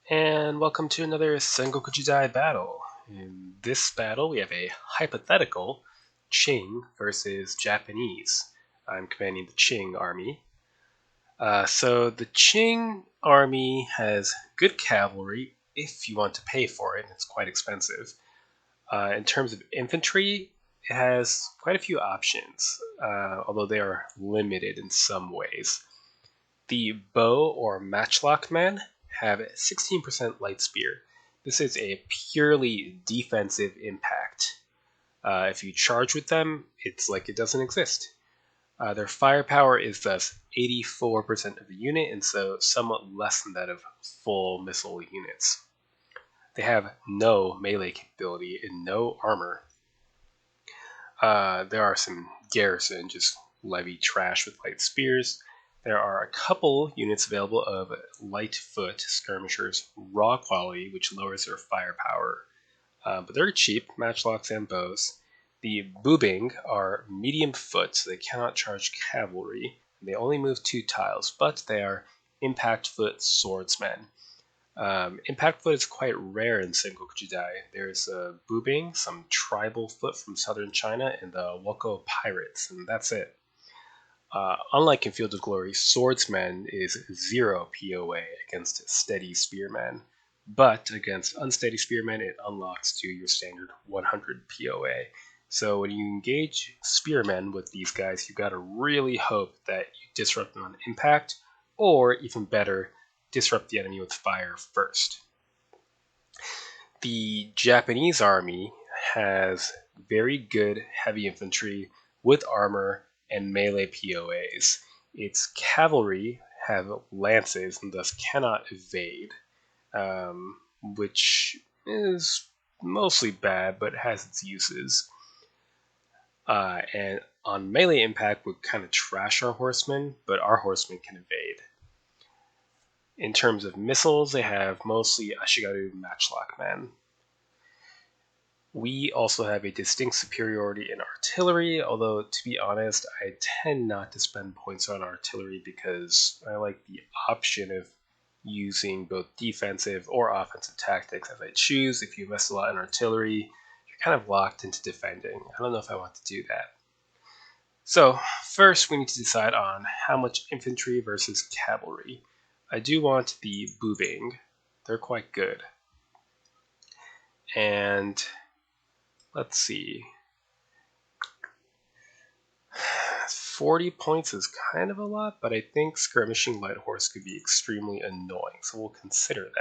And welcome to another Sengoku Jidai battle. In this battle, we have a hypothetical Qing versus Japanese. I'm commanding the Qing army. So the Qing army has good cavalry if you want to pay for it. It's quite expensive. In terms of infantry, it has quite a few options, although they are limited in some ways. The bow or matchlock men have 16% light spear. This is a purely defensive impact. If you charge with them, it's like it doesn't exist. Their firepower is thus 84% of the unit, and so somewhat less than that of full missile units. They have no melee capability and no armor. There are some garrison, just levy trash with light spears. There are a couple units available of light foot skirmishers, raw quality, which lowers their firepower. But they're cheap, matchlocks and bows. The Bubing are medium foot, so they cannot charge cavalry. They only move 2 tiles, but they are impact foot swordsmen. Impact foot is quite rare in Sengoku Jidai. There's Bubing, some tribal foot from southern China, and the Woko pirates, and that's it. Unlike in Field of Glory, swordsman is 0 POA against steady spearmen, but against unsteady spearmen, it unlocks to your standard 100 POA. So when you engage spearmen with these guys, you gotta really hope that you disrupt them on impact, or even better, disrupt the enemy with fire first. The Japanese army has very good heavy infantry with armor and melee POAs. Its cavalry have lances and thus cannot evade, which is mostly bad but has its uses. And on melee impact would kind of trash our horsemen, but our horsemen can evade. In terms of missiles, they have mostly Ashigaru matchlock men. We also have a distinct superiority in artillery, although to be honest, I tend not to spend points on artillery because I like the option of using both defensive or offensive tactics as I choose. If you invest a lot in artillery, you're kind of locked into defending. I don't know if I want to do that. So first we need to decide on how much infantry versus cavalry. I do want the Bubing. They're quite good. And let's see. 40 points is kind of a lot, but I think skirmishing light horse could be extremely annoying, so we'll consider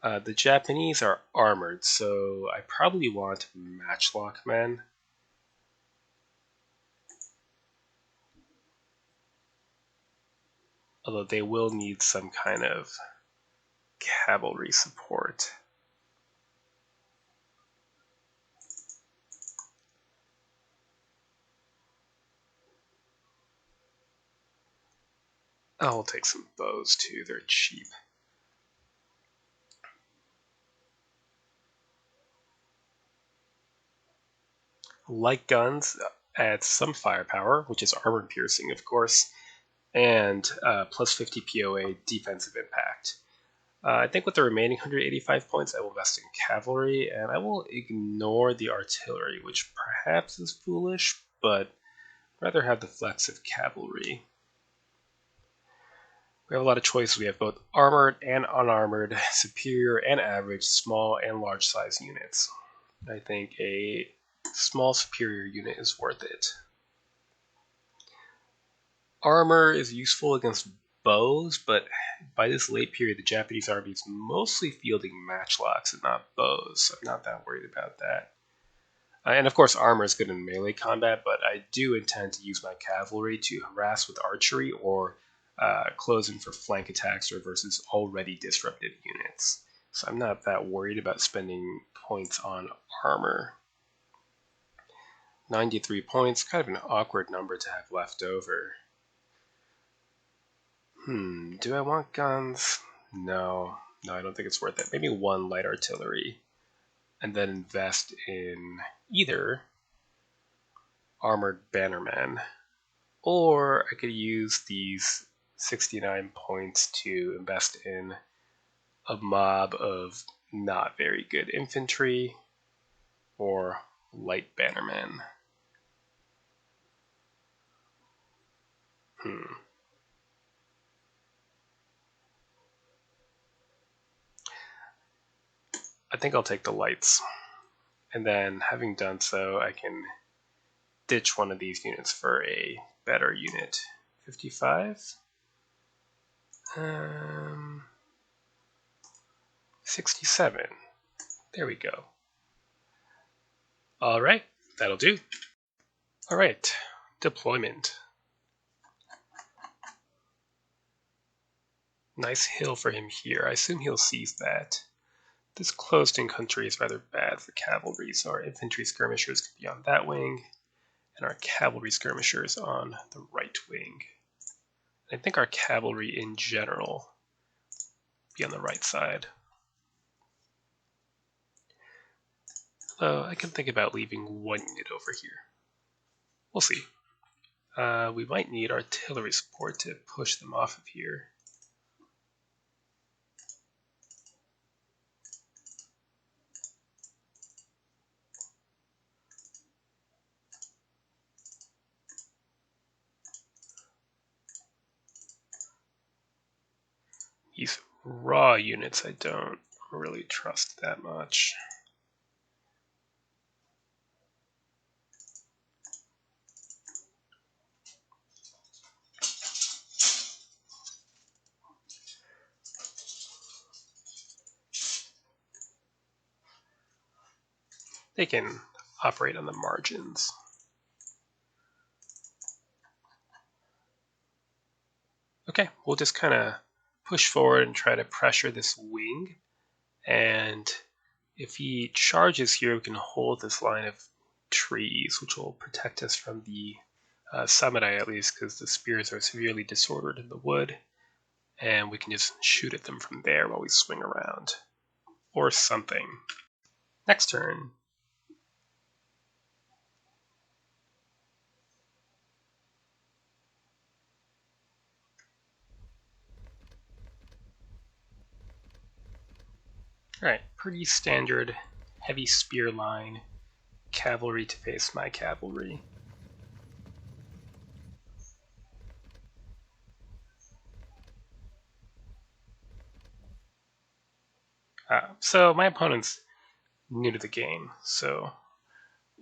that. The Japanese are armored, so I probably want matchlock men. Although they will need some kind of cavalry support. I'll take some bows too, they're cheap. Light guns add some firepower, which is armor piercing, of course, and plus 50 POA defensive impact. I think with the remaining 185 points, I will invest in cavalry, and I will ignore the artillery, which perhaps is foolish, but I'd rather have the flex of cavalry. We have a lot of choices. We have both armored and unarmored, superior and average, small and large size units. I think a small superior unit is worth it. Armor is useful against bows, but by this late period, the Japanese army is mostly fielding matchlocks and not bows, so I'm not that worried about that. And of course, armor is good in melee combat, but I do intend to use my cavalry to harass with archery or close in for flank attacks or versus already disrupted units. So I'm not that worried about spending points on armor. 93 points, kind of an awkward number to have left over. Do I want guns? No, I don't think it's worth it. Maybe 1 light artillery, and then invest in either armored bannermen, or I could use these 69 points to invest in a mob of not very good infantry or light bannermen. I think I'll take the lights. And then, having done so, I can ditch one of these units for a better unit. 55? 67. There we go. Alright, that'll do. Alright, deployment. Nice hill for him here. I assume he'll seize that. This closed-in country is rather bad for cavalry, so our infantry skirmishers could be on that wing, and our cavalry skirmishers on the right wing. I think our cavalry in general be on the right side. Though I can think about leaving one unit over here. We'll see. We might need artillery support to push them off of here. These raw units I don't really trust that much. They can operate on the margins. Okay, we'll just kind of push forward and try to pressure this wing. And if he charges here, we can hold this line of trees, which will protect us from the Samurai at least, because the spears are severely disordered in the wood. And we can just shoot at them from there while we swing around. Or something. Next turn. Alright, pretty standard heavy spear line. Cavalry to face my cavalry. So my opponent's new to the game, so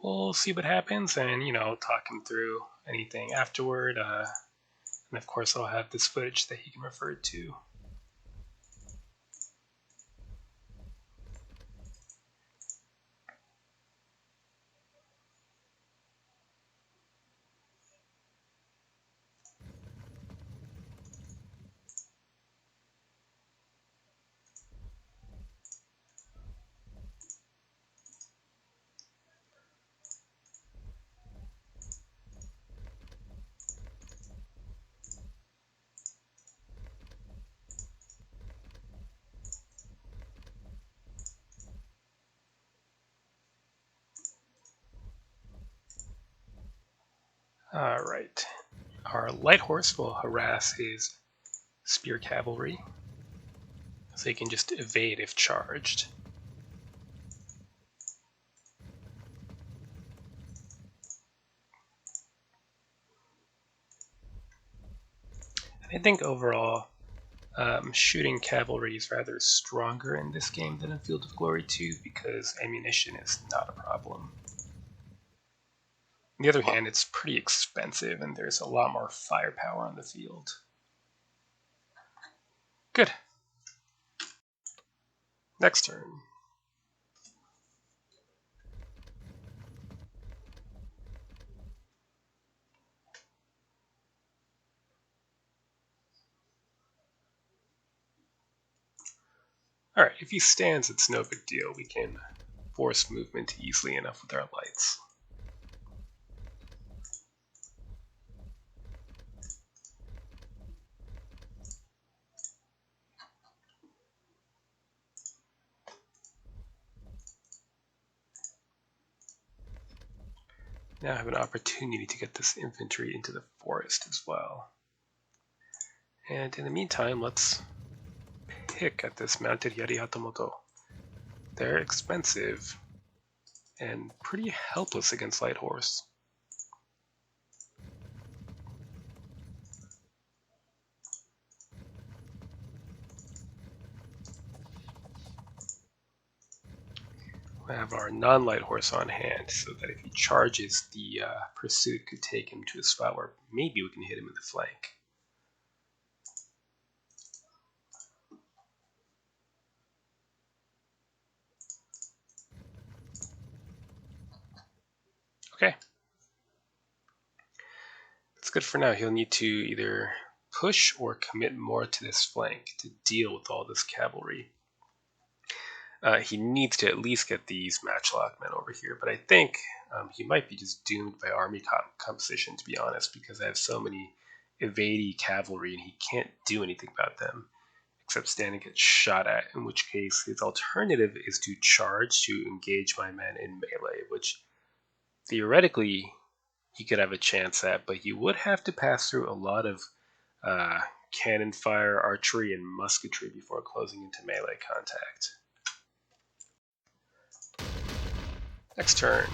we'll see what happens and, talk him through anything afterward. And of course I'll have this footage that he can refer to. Alright, our light horse will harass his spear cavalry, so he can just evade if charged. I think overall, shooting cavalry is rather stronger in this game than in Field of Glory 2 because ammunition is not a problem. On the other hand, it's pretty expensive and there's a lot more firepower on the field. Good. Next turn. Alright, if he stands, it's no big deal. We can force movement easily enough with our lights. Now I have an opportunity to get this infantry into the forest as well. And in the meantime, let's pick at this mounted Yari Hatamoto. They're expensive and pretty helpless against light horse. We have our non-light horse on hand, so that if he charges, the pursuit could take him to a spot where maybe we can hit him in the flank. Okay. That's good for now. He'll need to either push or commit more to this flank to deal with all this cavalry. He needs to at least get these matchlock men over here, but I think he might be just doomed by army composition, to be honest, because I have so many evadey cavalry and he can't do anything about them except stand and get shot at, in which case his alternative is to charge to engage my men in melee, which theoretically he could have a chance at, but he would have to pass through a lot of cannon fire, archery, and musketry before closing into melee contact. Next turn.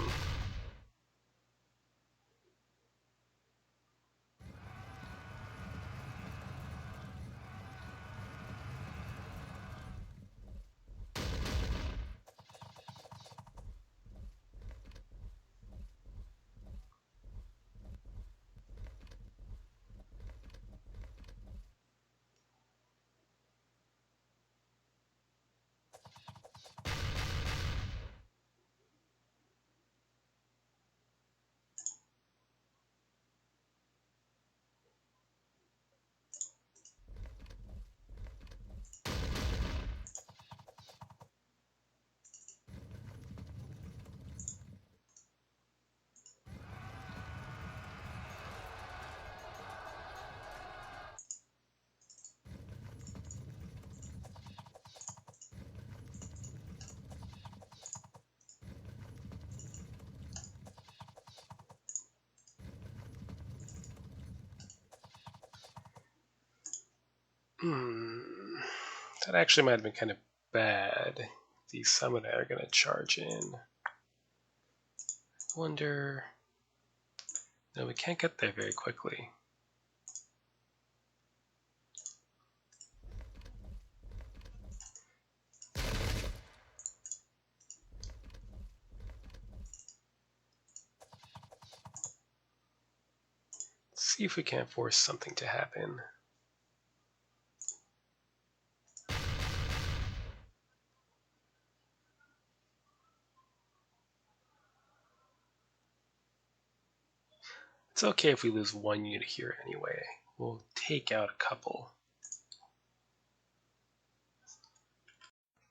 That actually might have been kind of bad. These samurai are going to charge in. I wonder... No, we can't get there very quickly. Let's see if we can't force something to happen. It's okay if we lose one unit here anyway. We'll take out a couple.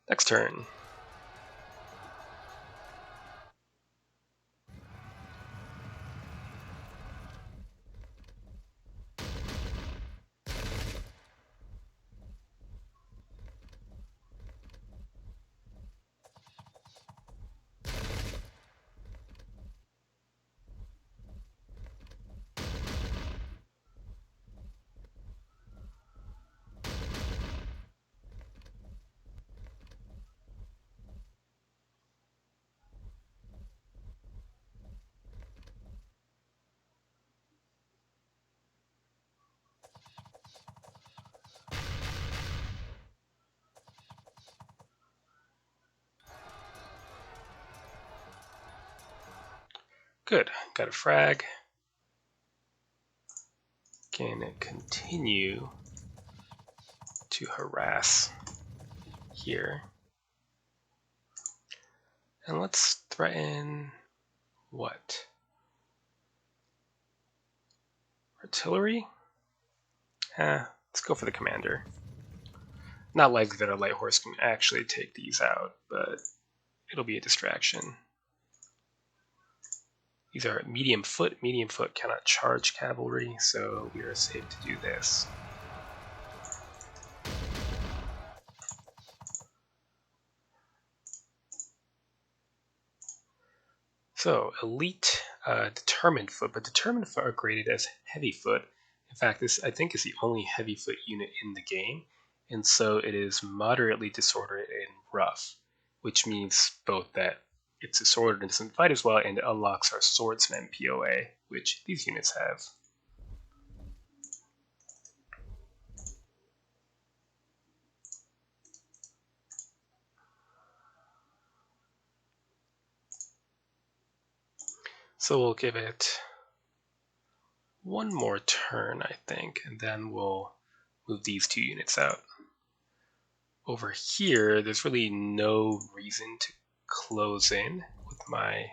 Next turn. Good, got a frag. Can continue to harass here. And let's threaten what? Artillery? Let's go for the commander. Not likely that a light horse can actually take these out, but it'll be a distraction. These are medium foot. Medium foot cannot charge cavalry, so we are safe to do this. So elite determined foot, but determined foot are graded as heavy foot. In fact, this I think is the only heavy foot unit in the game, and so it is moderately disordered and rough, which means both that it's disordered and doesn't fight as well, and it unlocks our swordsman POA, which these units have. So we'll give it one more turn, I think, and then we'll move these two units out. Over here, there's really no reason to close in with my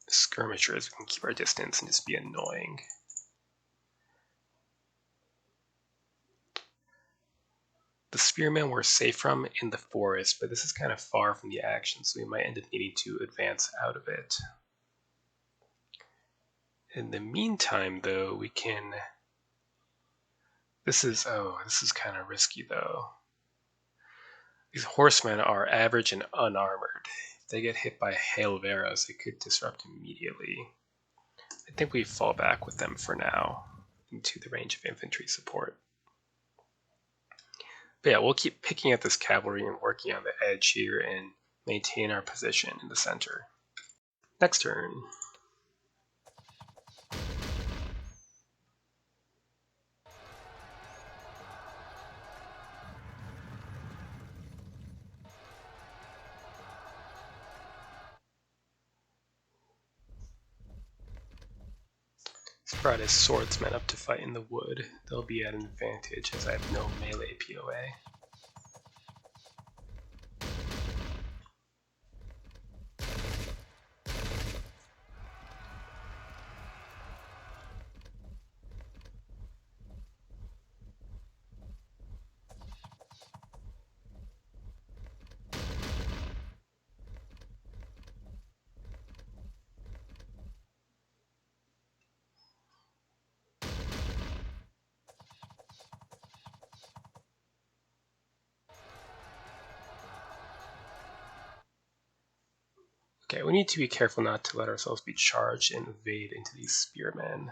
skirmishers. We can keep our distance and just be annoying. The spearmen we're safe from in the forest, but this is kind of far from the action, so we might end up needing to advance out of it. In the meantime, though, we can... This is kind of risky, though. These horsemen are average and unarmored. If they get hit by hail of arrows, it could disrupt immediately. I think we fall back with them for now into the range of infantry support. But yeah, we'll keep picking at this cavalry and working on the edge here and maintain our position in the center. Next turn. He's brought his swordsmen up to fight in the wood. They'll be at an advantage as I have no melee POA. Okay, we need to be careful not to let ourselves be charged and evade into these spearmen.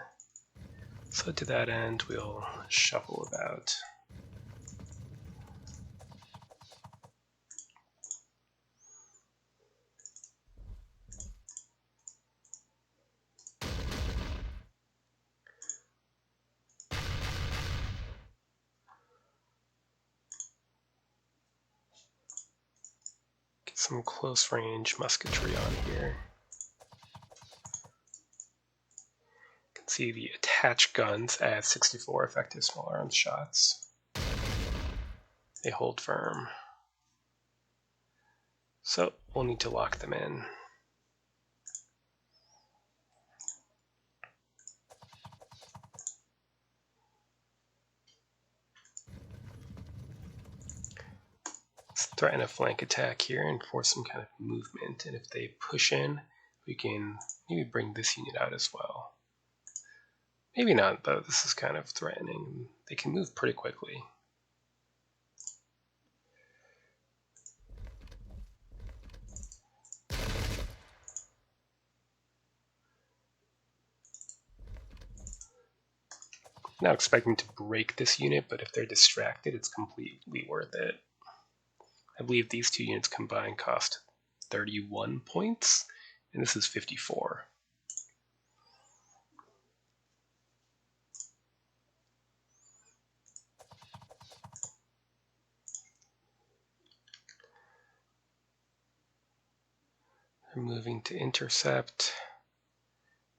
So to that end, we'll shuffle about. Get some close range musketry on here. You can see the attached guns add 64 effective small arms shots. They hold firm. So we'll need to lock them in. Let's threaten a flank attack here and force some kind of movement. And if they push in, we can maybe bring this unit out as well. Maybe not, though. This is kind of threatening. They can move pretty quickly. Not expecting to break this unit, but if they're distracted, it's completely worth it. I believe these two units combined cost 31 points, and this is 54. They're moving to intercept,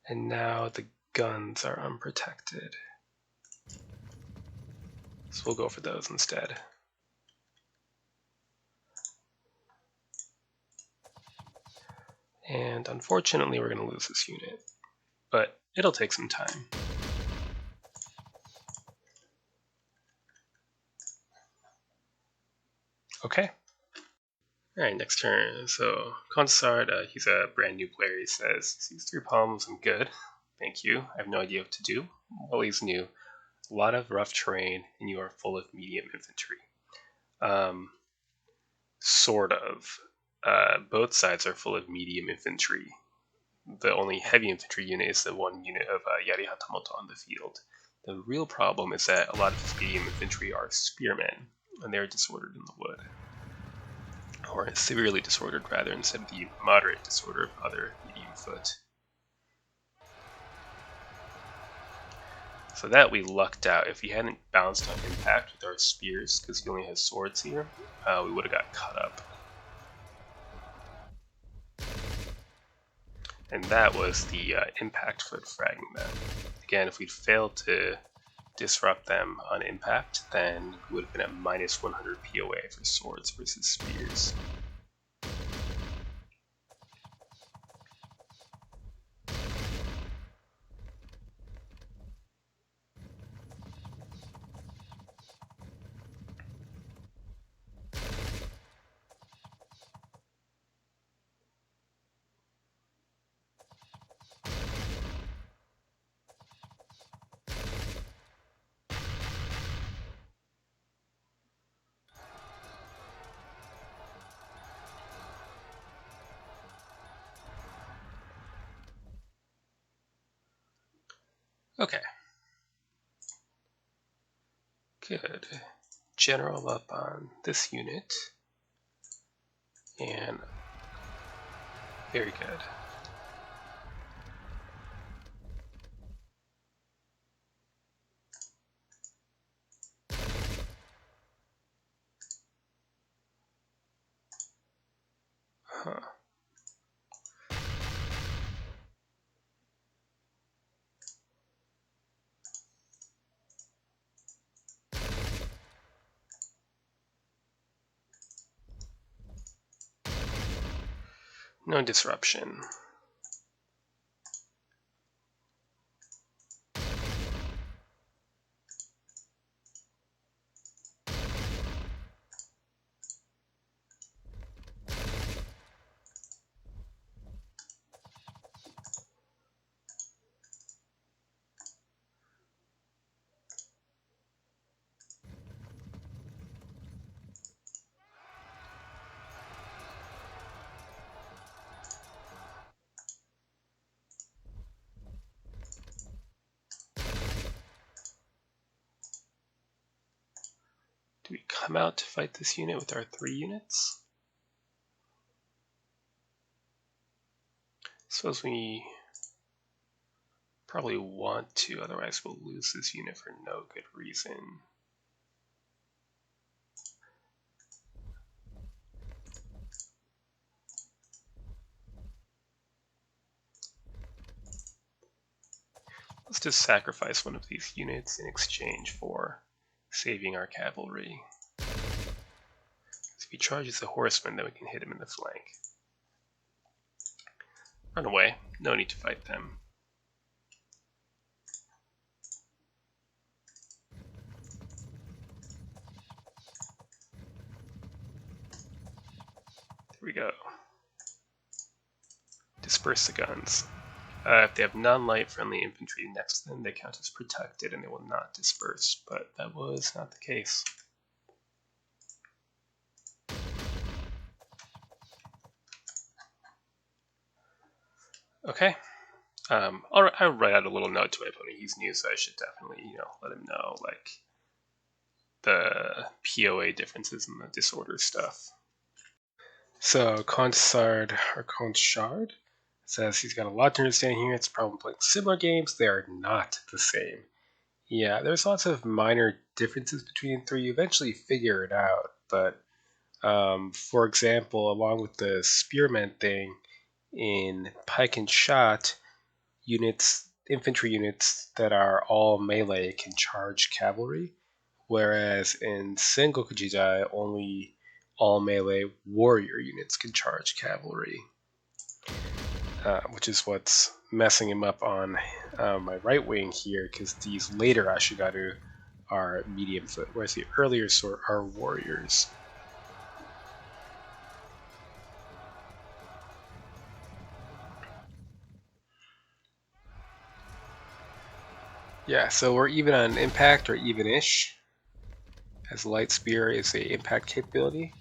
and now the guns are unprotected. So we'll go for those instead. And unfortunately, we're going to lose this unit, but it'll take some time. Okay. Alright, next turn. So, Consard, he's a brand new player. He says, sees 3 problems, I'm good. Thank you. I have no idea what to do. Well, he's new. A lot of rough terrain, and you are full of medium infantry. Sort of. Both sides are full of medium infantry. the only heavy infantry unit is the one unit of Yari Hatamoto on the field. The real problem is that a lot of his medium infantry are spearmen, and they're disordered in the wood. Or severely disordered, rather, instead of the moderate disorder of other medium foot. So that we lucked out. If he hadn't bounced on impact with our spears, because he only has swords here, we would have got cut up. And that was the impact foot fragging them. Again, if we'd failed to disrupt them on impact, then we would have been at minus 100 POA for swords versus spears. Okay. Good. General up on this unit. And very good. Huh. No disruption. Do we come out to fight this unit with our 3 units? Suppose we probably want to, otherwise we'll lose this unit for no good reason. Let's just sacrifice one of these units in exchange for saving our cavalry. If he charges a horseman, then we can hit him in the flank. Run away. No need to fight them. There we go. Disperse the guns. If they have non-light friendly infantry next to them, they count as protected and they will not disperse, but that was not the case. Okay. I'll write out a little note to my opponent. He's new, so I should definitely, let him know, like, the POA differences and the disorder stuff. So, Consard or Conchard says he's got a lot to understand here. It's a problem playing similar games. They are not the same. Yeah, there's lots of minor differences between the 3. You eventually figure it out, but for example, along with the spearmen thing, in pike and shot, infantry units that are all melee can charge cavalry, whereas in Sengoku Jidai, only all melee warrior units can charge cavalry, which is what's messing him up on my right wing here, because these later Ashigaru are medium foot, whereas the earlier sort are warriors. Yeah, so we're even on impact, or even-ish, as Light Spear is a impact capability,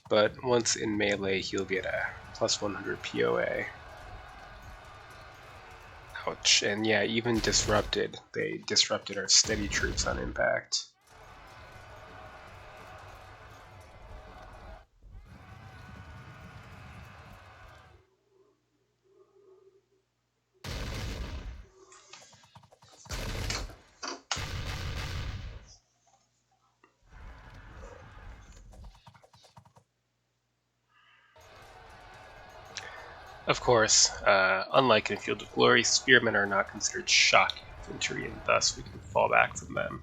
but once in melee he'll be at a plus 100 POA. Ouch. And yeah, even disrupted. They disrupted our steady troops on impact. Of course, unlike in Field of Glory, spearmen are not considered shock infantry, and thus we can fall back from them.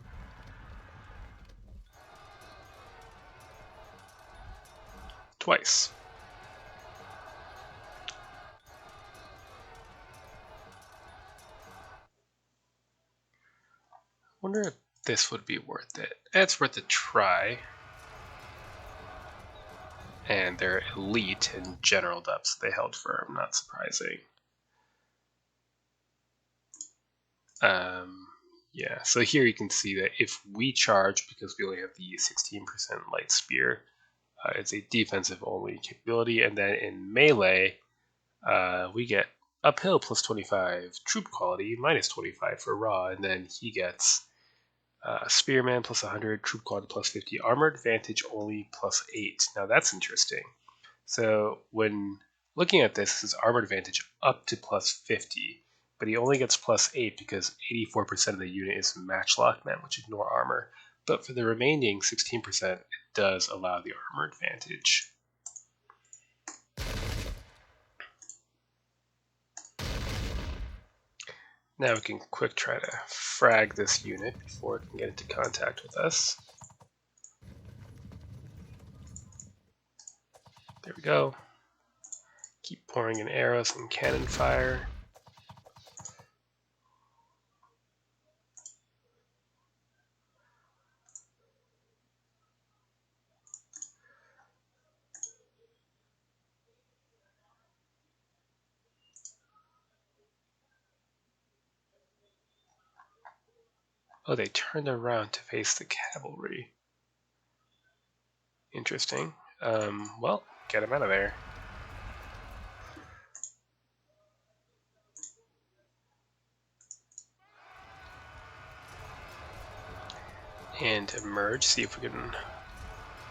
Twice. Wonder if this would be worth it. It's worth a try. And they're elite in general depths. They held firm, not surprising. Yeah, so here you can see that if we charge, because we only have the 16% light spear, it's a defensive only capability, and then in melee, we get uphill plus 25, troop quality minus 25 for raw, and then he gets spearman plus 100, troop quality plus 50, armor advantage only plus 8. Now that's interesting. So when looking at this, his armor advantage up to plus 50, but he only gets plus 8 because 84% of the unit is matchlock men, which ignore armor. But for the remaining 16%, it does allow the armor advantage. Now we can quick try to frag this unit before it can get into contact with us. There we go. Keep pouring in arrows and cannon fire. Oh, they turned around to face the cavalry. Interesting. Well, get him out of there. And emerge, see if we can...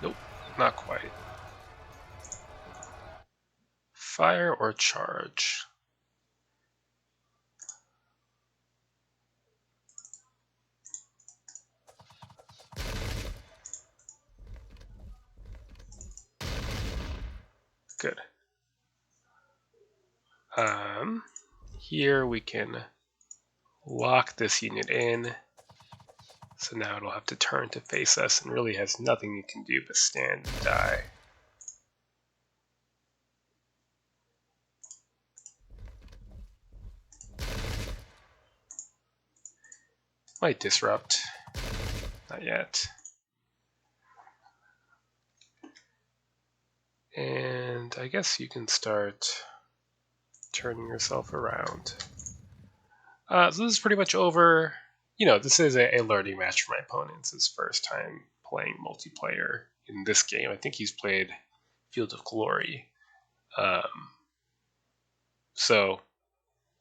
Nope, not quite. Fire or charge? Good. Here we can lock this unit in. So now it'll have to turn to face us and really has nothing it can do but stand and die. Might disrupt. Not yet. And I guess you can start turning yourself around. So this is pretty much over. You know, this is a learning match for my opponent. It's his first time playing multiplayer in this game. I think he's played Field of Glory. So,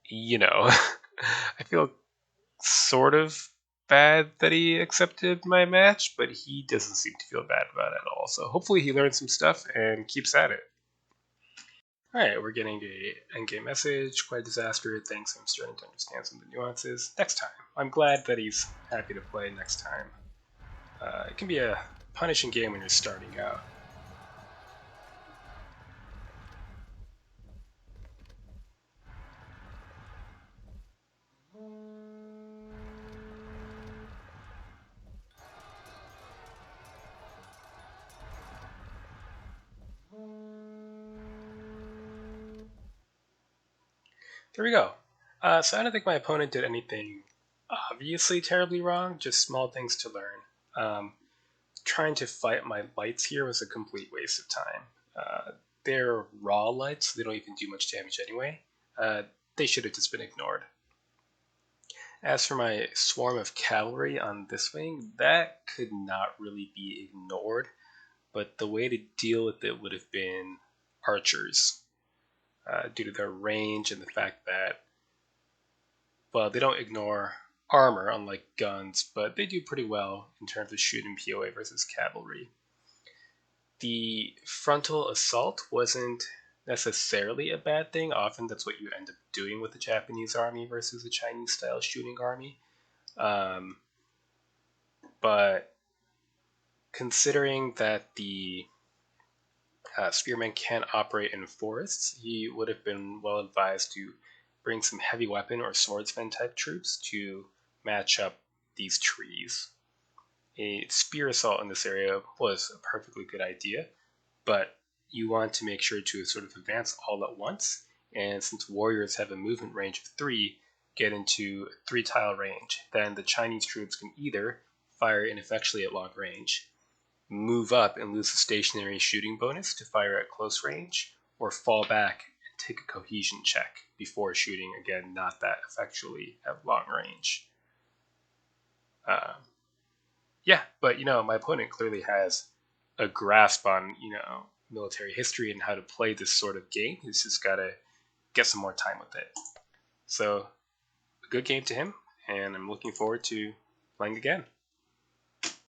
you know, I feel sort of bad that he accepted my match, but he doesn't seem to feel bad about it at all. So hopefully he learns some stuff and keeps at it. Alright, we're getting a endgame message. Quite a disaster. Thanks, I'm starting to understand some of the nuances. Next time. I'm glad that he's happy to play next time. It can be a punishing game when you're starting out. There we go. So I don't think my opponent did anything obviously terribly wrong, just small things to learn. Trying to fight my lights here was a complete waste of time. They're raw lights, so they don't even do much damage anyway. They should have just been ignored. As for my swarm of cavalry on this wing, that could not really be ignored, but the way to deal with it would have been archers, due to their range and the fact that Well, they don't ignore armor, unlike guns, but they do pretty well in terms of shooting POA versus cavalry. The frontal assault wasn't necessarily a bad thing. Often that's what you end up doing with the Japanese army versus the Chinese style shooting army. But considering that the spearmen can't operate in forests, he would have been well advised to bring some heavy weapon or swordsman type troops to match up these trees. A spear assault in this area was a perfectly good idea, but you want to make sure to sort of advance all at once, and since warriors have a movement range of 3, get into 3-tile range. Then the Chinese troops can either fire ineffectually at long range, move up and lose the stationary shooting bonus to fire at close range, or fall back and take a cohesion check before shooting again not that effectually at long range. Yeah, but my opponent clearly has a grasp on military history and how to play this sort of game. He's just got to get some more time with it. So, a good game to him, and I'm looking forward to playing again.